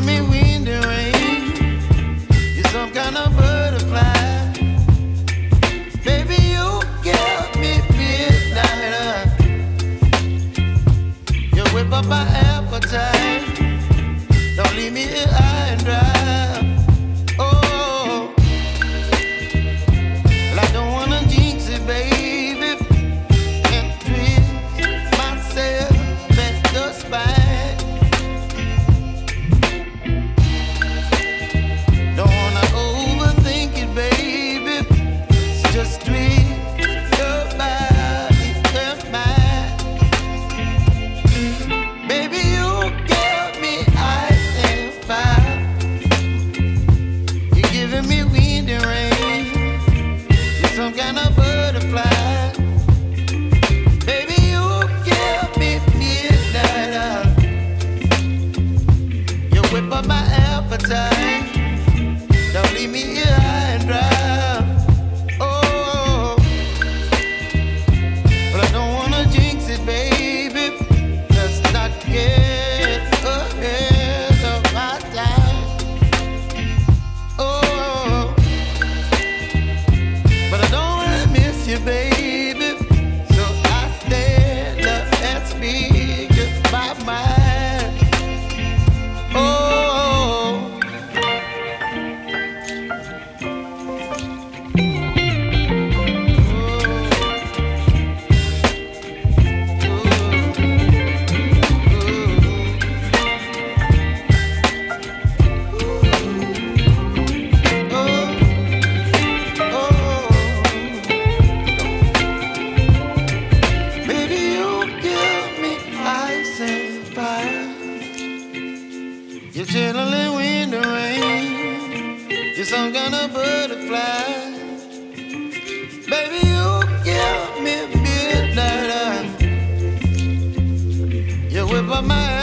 giving me wind and rain. You're some kind of butterfly. Baby, you give me midnight. You whip up my appetite. Don't leave me here high and dry. Oh, well, I don't wanna jinx it, baby. Can't twist myself at the spine. Don't wanna overthink it, baby. It's just twist your body and mine. Baby, you give me ice and fire. You're giving me wind and rain. You're some kind of butterfly. Baby, you give me midnight. You whip up my appetite. Don't leave me here high and dry. Oh, but I don't wanna jinx it, baby. Let's not get ahead of my time. Oh, but I don't wanna miss you, baby. So I stand up and speak just my mind. Oh. Baby, you give me ice and fire. You're chilling wind and rain. You're some kind of butterfly. Baby, you give me midnight. You whip up my